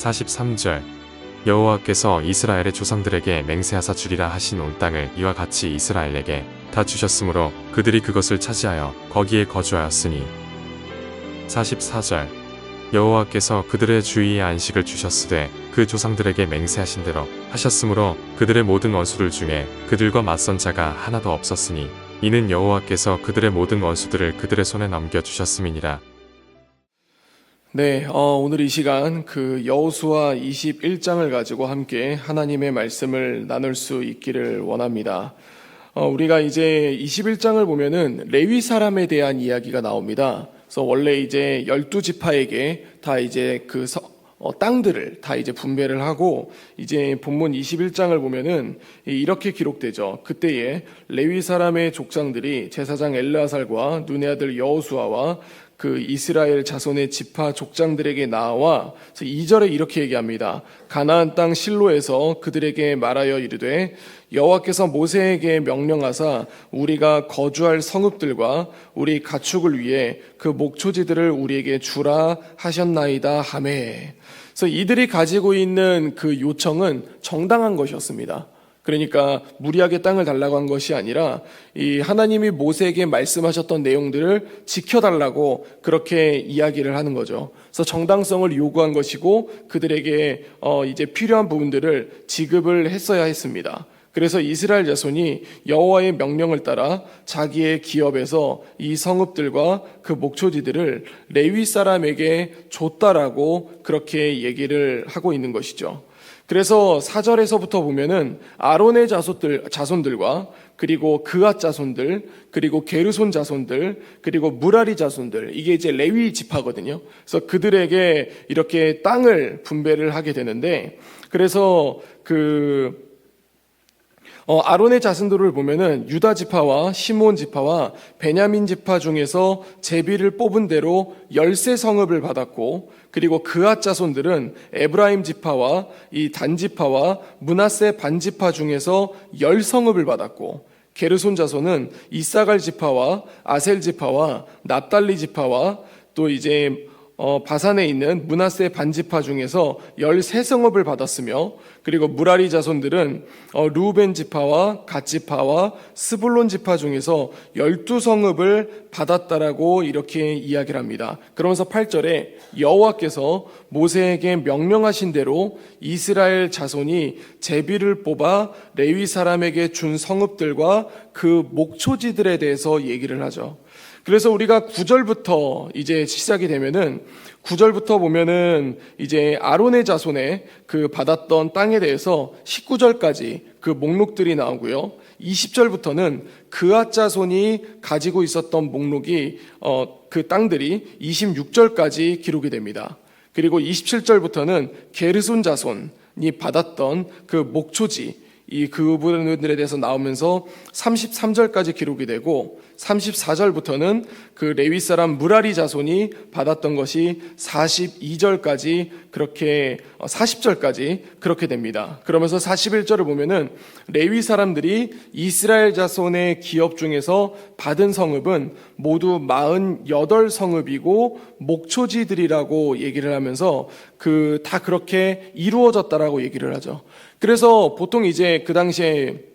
43절 여호와께서 이스라엘의 조상들에게 맹세하사 주리라 하신 온 땅을 이와 같이 이스라엘에게 다 주셨으므로 그들이 그것을 차지하여 거기에 거주하였으니. 44절 여호와께서 그들의 주위에 안식을 주셨으되 그 조상들에게 맹세하신 대로 하셨으므로 그들의 모든 원수들 중에 그들과 맞선 자가 하나도 없었으니 이는 여호와께서 그들의 모든 원수들을 그들의 손에 넘겨주셨음이니라. 네, 오늘 이 시간 그 여호수아 21장을 가지고 함께 하나님의 말씀을 나눌 수 있기를 원합니다. 우리가 이제 21장을 보면은 레위 사람에 대한 이야기가 나옵니다. 그래서 원래 이제 12지파에게 다 이제 그 땅들을 다 이제 분배를 하고, 이제 본문 21장을 보면은 이렇게 기록되죠. 그때에 레위 사람의 족장들이 제사장 엘르아살과 눈의 아들 여호수아와 그 이스라엘 자손의 지파 족장들에게 나와 2절에 이렇게 얘기합니다. 가나안 땅 실로에서 그들에게 말하여 이르되 여호와께서 모세에게 명령하사 우리가 거주할 성읍들과 우리 가축을 위해 그 목초지들을 우리에게 주라 하셨나이다 하매. 그래서 이들이 가지고 있는 그 요청은 정당한 것이었습니다. 그러니까 무리하게 땅을 달라고 한 것이 아니라 이 하나님이 모세에게 말씀하셨던 내용들을 지켜달라고 그렇게 이야기를 하는 거죠. 그래서 정당성을 요구한 것이고 그들에게 이제 필요한 부분들을 지급을 했어야 했습니다. 그래서 이스라엘 자손이 여호와의 명령을 따라 자기의 기업에서 이 성읍들과 그 목초지들을 레위 사람에게 줬다라고 그렇게 얘기를 하고 있는 것이죠. 그래서 4절에서부터 보면은 아론의 자손들과 그리고 그앗 자손들, 그리고 게르손 자손들, 그리고 무라리 자손들, 이게 이제 레위 지파거든요. 그래서 그들에게 이렇게 땅을 분배를 하게 되는데, 그래서 아론의 자손들을 보면은 유다 지파와 시므온 지파와 베냐민 지파 중에서 제비를 뽑은 대로 13성읍을 받았고, 그리고 그앗 자손들은 에브라임 지파와 이 단 지파와 므낫세 반 지파 중에서 10성읍을 받았고, 게르손 자손은 이사갈 지파와 아셀 지파와 납달리 지파와 또 이제 바산에 있는 므낫세 반 지파 중에서 13성읍을 받았으며, 그리고 무라리 자손들은 루벤 지파와 갓 지파와 스불론 지파 중에서 12성읍을 받았다라고 이렇게 이야기를 합니다. 그러면서 8절에 여호와께서 모세에게 명령하신 대로 이스라엘 자손이 제비를 뽑아 레위 사람에게 준 성읍들과 그 목초지들에 대해서 얘기를 하죠. 그래서 우리가 9절부터 이제 시작이 되면은 9절부터 보면은 이제 아론의 자손의 그 받았던 땅에 대해서 19절까지 그 목록들이 나오고요. 20절부터는 그앗 자손이 가지고 있었던 목록이 그 땅들이 26절까지 기록이 됩니다. 그리고 27절부터는 게르손 자손이 받았던 그 목초지, 그 부분들에 대해서 나오면서 33절까지 기록이 되고, 34절부터는 그 레위 사람 무라리 자손이 받았던 것이 42절까지 그렇게 40절까지 그렇게 됩니다. 그러면서 41절을 보면은 레위 사람들이 이스라엘 자손의 기업 중에서 받은 성읍은 모두 48성읍이고 목초지들이라고 얘기를 하면서 다 그렇게 이루어졌다라고 얘기를 하죠. 그래서 보통 이제 그 당시에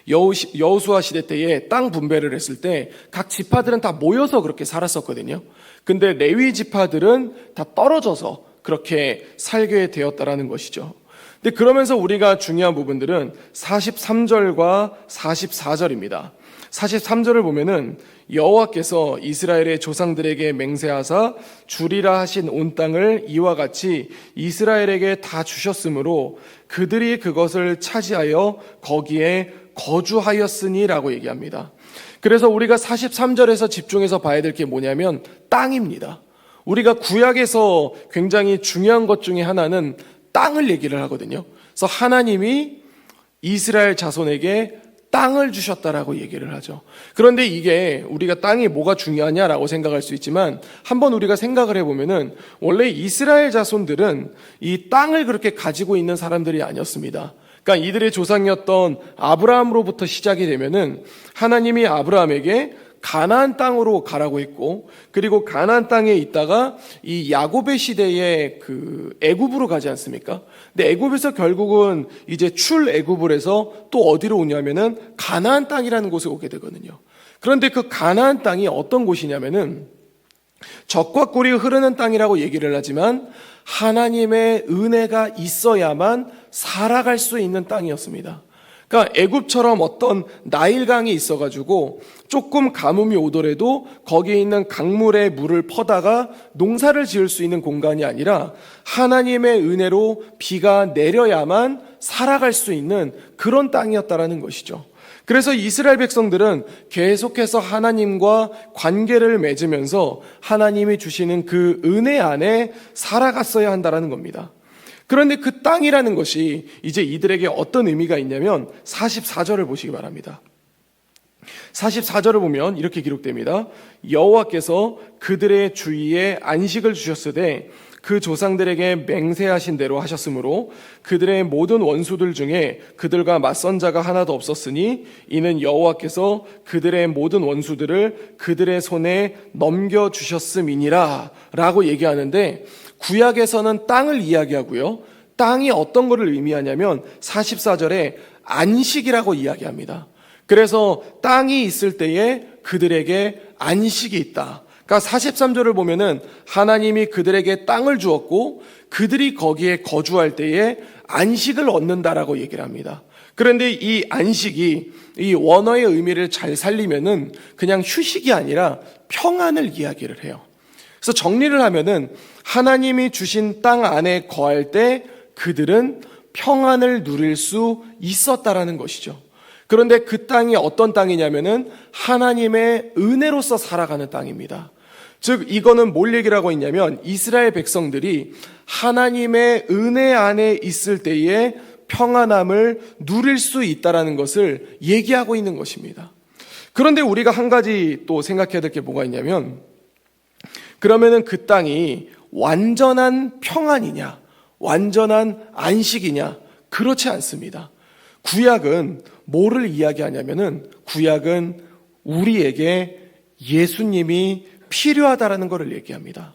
여호수아 시대 때에 땅 분배를 했을 때 각 지파들은 다 모여서 그렇게 살았었거든요. 근데 레위 지파들은 다 떨어져서 그렇게 살게 되었다라는 것이죠. 근데 그러면서 우리가 중요한 부분들은 43절과 44절입니다. 43절을 보면은 여호와께서 이스라엘의 조상들에게 맹세하사 주리라 하신 온 땅을 이와 같이 이스라엘에게 다 주셨으므로 그들이 그것을 차지하여 거기에 거주하였으니라고 얘기합니다. 그래서 우리가 43절에서 집중해서 봐야 될 게 뭐냐면 땅입니다. 우리가 구약에서 굉장히 중요한 것 중에 하나는 땅을 얘기를 하거든요. 그래서 하나님이 이스라엘 자손에게 땅을 주셨다라고 얘기를 하죠. 그런데 이게 우리가 땅이 뭐가 중요하냐라고 생각할 수 있지만, 한번 우리가 생각을 해보면은 원래 이스라엘 자손들은 이 땅을 그렇게 가지고 있는 사람들이 아니었습니다. 그러니까 이들의 조상이었던 아브라함으로부터 시작이 되면은 하나님이 아브라함에게 가나안 땅으로 가라고 했고, 그리고 가나안 땅에 있다가 이 야곱의 시대에 그 애굽으로 가지 않습니까? 근데 애굽에서 결국은 이제 출애굽을 해서 또 어디로 오냐면은 가나안 땅이라는 곳에 오게 되거든요. 그런데 그 가나안 땅이 어떤 곳이냐면은 적과 꿀이 흐르는 땅이라고 얘기를 하지만 하나님의 은혜가 있어야만 살아갈 수 있는 땅이었습니다. 그러니까 애굽처럼 어떤 나일강이 있어가지고 조금 가뭄이 오더라도 거기에 있는 강물에 물을 퍼다가 농사를 지을 수 있는 공간이 아니라 하나님의 은혜로 비가 내려야만 살아갈 수 있는 그런 땅이었다라는 것이죠. 그래서 이스라엘 백성들은 계속해서 하나님과 관계를 맺으면서 하나님이 주시는 그 은혜 안에 살아갔어야 한다는 겁니다. 그런데 그 땅이라는 것이 이제 이들에게 어떤 의미가 있냐면 44절을 보시기 바랍니다. 44절을 보면 이렇게 기록됩니다. 여호와께서 그들의 주위에 안식을 주셨으되 그 조상들에게 맹세하신 대로 하셨으므로 그들의 모든 원수들 중에 그들과 맞선 자가 하나도 없었으니 이는 여호와께서 그들의 모든 원수들을 그들의 손에 넘겨주셨음이니라 라고 얘기하는데, 구약에서는 땅을 이야기하고요, 땅이 어떤 것을 의미하냐면 44절에 안식이라고 이야기합니다. 그래서 땅이 있을 때에 그들에게 안식이 있다. 그러니까 43절을 보면은 하나님이 그들에게 땅을 주었고 그들이 거기에 거주할 때에 안식을 얻는다라고 얘기를 합니다. 그런데 이 안식이 이 원어의 의미를 잘 살리면은 그냥 휴식이 아니라 평안을 이야기를 해요. 그래서 정리를 하면은 하나님이 주신 땅 안에 거할 때 그들은 평안을 누릴 수 있었다라는 것이죠. 그런데 그 땅이 어떤 땅이냐면은 하나님의 은혜로서 살아가는 땅입니다. 즉 이거는 뭘 얘기를 하고 있냐면 이스라엘 백성들이 하나님의 은혜 안에 있을 때에 평안함을 누릴 수 있다라는 것을 얘기하고 있는 것입니다. 그런데 우리가 한 가지 또 생각해야 될 게 뭐가 있냐면, 그러면은 그 땅이 완전한 평안이냐, 완전한 안식이냐? 그렇지 않습니다. 구약은 뭐를 이야기하냐면은 구약은 우리에게 예수님이 필요하다라는 것을 얘기합니다.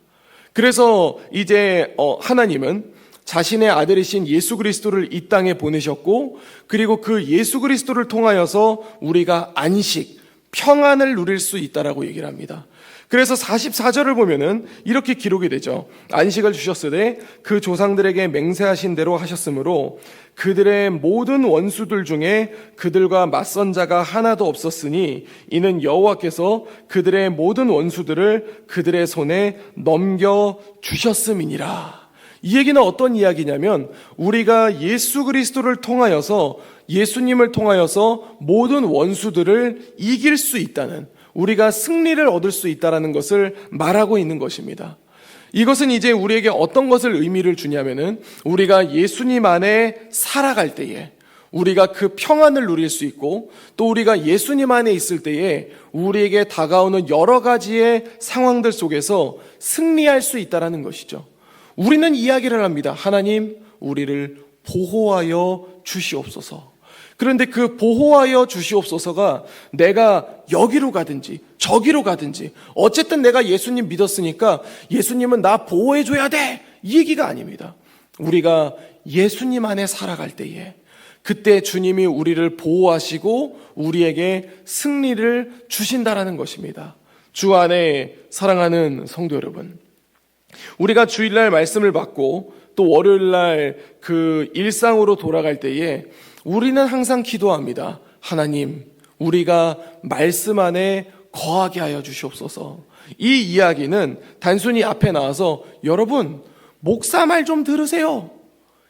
그래서 이제 하나님은 자신의 아들이신 예수 그리스도를 이 땅에 보내셨고, 그리고 그 예수 그리스도를 통하여서 우리가 안식, 평안을 누릴 수 있다라고 얘기를 합니다. 그래서 44절을 보면은 이렇게 기록이 되죠. 안식을 주셨으되 그 조상들에게 맹세하신 대로 하셨으므로 그들의 모든 원수들 중에 그들과 맞선 자가 하나도 없었으니 이는 여호와께서 그들의 모든 원수들을 그들의 손에 넘겨 주셨음이니라. 이 얘기는 어떤 이야기냐면 우리가 예수 그리스도를 통하여서, 예수님을 통하여서 모든 원수들을 이길 수 있다는, 우리가 승리를 얻을 수 있다는 것을 말하고 있는 것입니다. 이것은 이제 우리에게 어떤 것을 의미를 주냐면은 우리가 예수님 안에 살아갈 때에 우리가 그 평안을 누릴 수 있고, 또 우리가 예수님 안에 있을 때에 우리에게 다가오는 여러 가지의 상황들 속에서 승리할 수 있다는 것이죠. 우리는 이야기를 합니다. 하나님, 우리를 보호하여 주시옵소서. 그런데 그 보호하여 주시옵소서가 내가 여기로 가든지 저기로 가든지 어쨌든 내가 예수님 믿었으니까 예수님은 나 보호해줘야 돼, 이 얘기가 아닙니다. 우리가 예수님 안에 살아갈 때에 그때 주님이 우리를 보호하시고 우리에게 승리를 주신다라는 것입니다. 주 안에 사랑하는 성도 여러분, 우리가 주일날 말씀을 받고 또 월요일날 그 일상으로 돌아갈 때에 우리는 항상 기도합니다. 하나님, 우리가 말씀 안에 거하게 하여 주시옵소서. 이 이야기는 단순히 앞에 나와서 여러분 목사 말 좀 들으세요,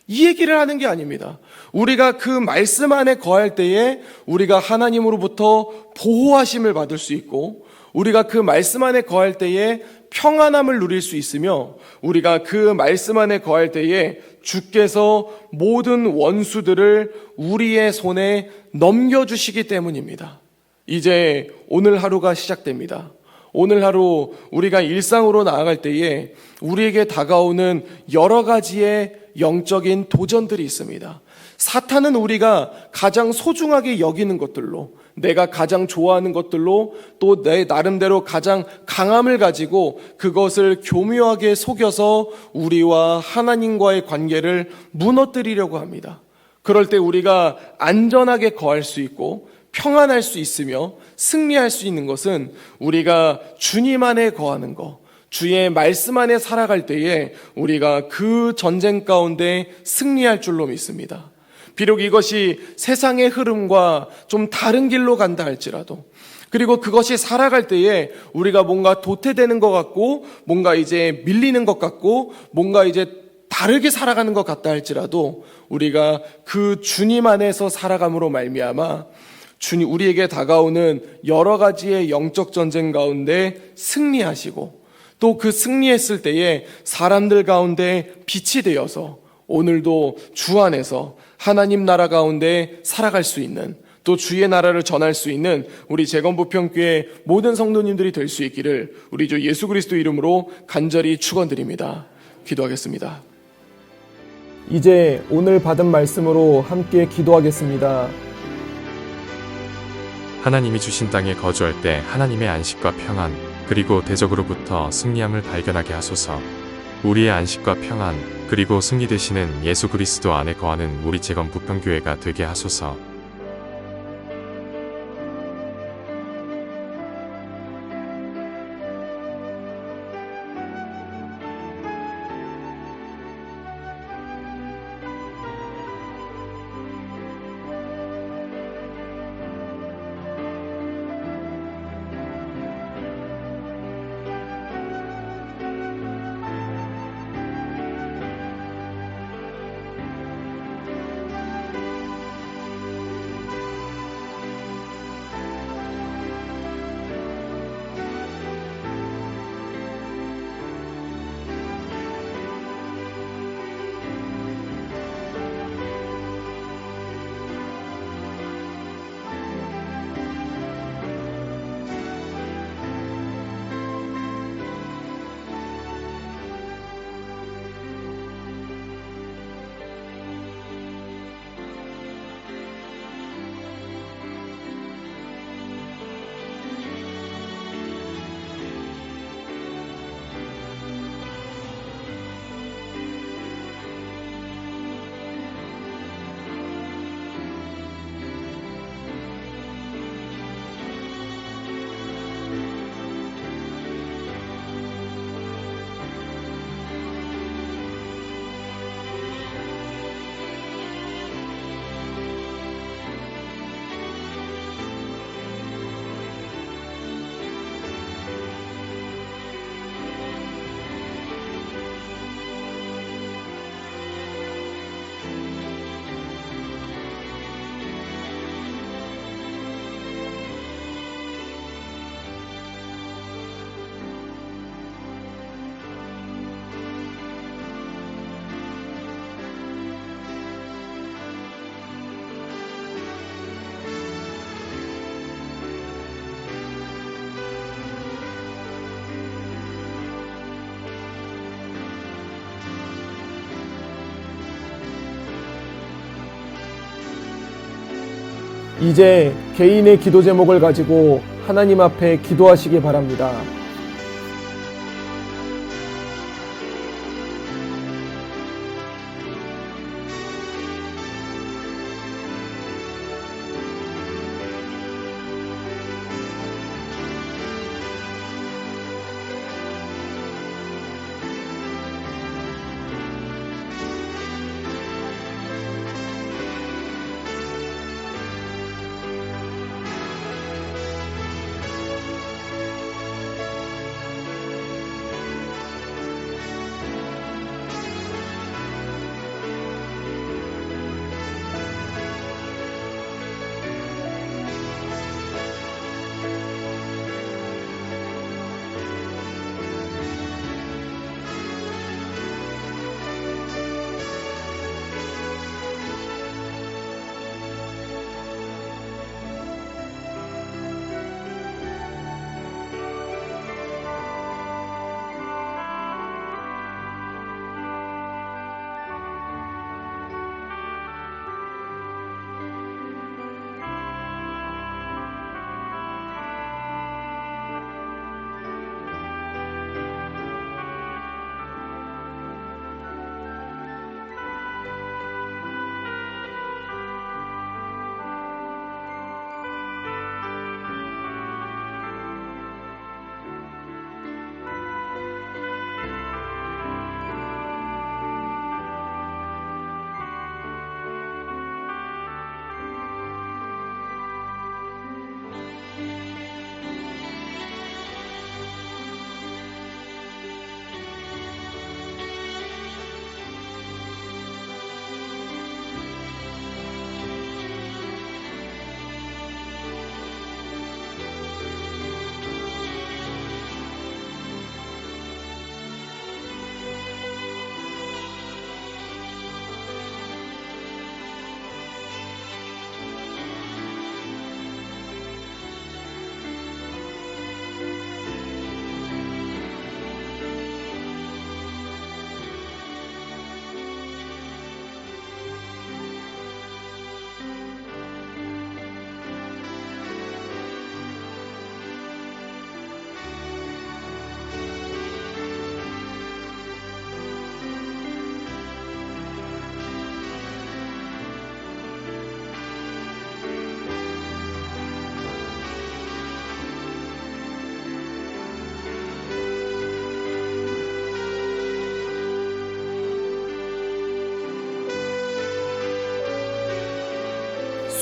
이 얘기를 하는 게 아닙니다. 우리가 그 말씀 안에 거할 때에 우리가 하나님으로부터 보호하심을 받을 수 있고, 우리가 그 말씀 안에 거할 때에 평안함을 누릴 수 있으며, 우리가 그 말씀 안에 거할 때에 주께서 모든 원수들을 우리의 손에 넘겨주시기 때문입니다. 이제 오늘 하루가 시작됩니다. 오늘 하루 우리가 일상으로 나아갈 때에 우리에게 다가오는 여러 가지의 영적인 도전들이 있습니다. 사탄은 우리가 가장 소중하게 여기는 것들로, 내가 가장 좋아하는 것들로, 또 내 나름대로 가장 강함을 가지고 그것을 교묘하게 속여서 우리와 하나님과의 관계를 무너뜨리려고 합니다. 그럴 때 우리가 안전하게 거할 수 있고 평안할 수 있으며 승리할 수 있는 것은 우리가 주님 안에 거하는 것, 주의 말씀 안에 살아갈 때에 우리가 그 전쟁 가운데 승리할 줄로 믿습니다. 비록 이것이 세상의 흐름과 좀 다른 길로 간다 할지라도, 그리고 그것이 살아갈 때에 우리가 뭔가 도태되는 것 같고, 뭔가 이제 밀리는 것 같고, 뭔가 이제 다르게 살아가는 것 같다 할지라도 우리가 그 주님 안에서 살아감으로 말미암아 주님 우리에게 다가오는 여러 가지의 영적 전쟁 가운데 승리하시고, 또 그 승리했을 때에 사람들 가운데 빛이 되어서 오늘도 주 안에서 하나님 나라 가운데 살아갈 수 있는, 또 주의 나라를 전할 수 있는 우리 재건부평교회 모든 성도님들이 될 수 있기를 우리 주 예수 그리스도 이름으로 간절히 축원드립니다. 기도하겠습니다. 이제 오늘 받은 말씀으로 함께 기도하겠습니다. 하나님이 주신 땅에 거주할 때 하나님의 안식과 평안, 그리고 대적으로부터 승리함을 발견하게 하소서. 우리의 안식과 평안, 그리고 승리 되시는 예수 그리스도 안에 거하는 우리 재건부평교회가 되게 하소서. 이제 개인의 기도 제목을 가지고 하나님 앞에 기도하시기 바랍니다.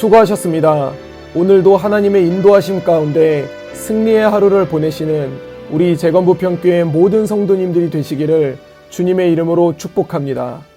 수고하셨습니다. 오늘도 하나님의 인도하심 가운데 승리의 하루를 보내시는 우리 재건부평교회 모든 성도님들이 되시기를 주님의 이름으로 축복합니다.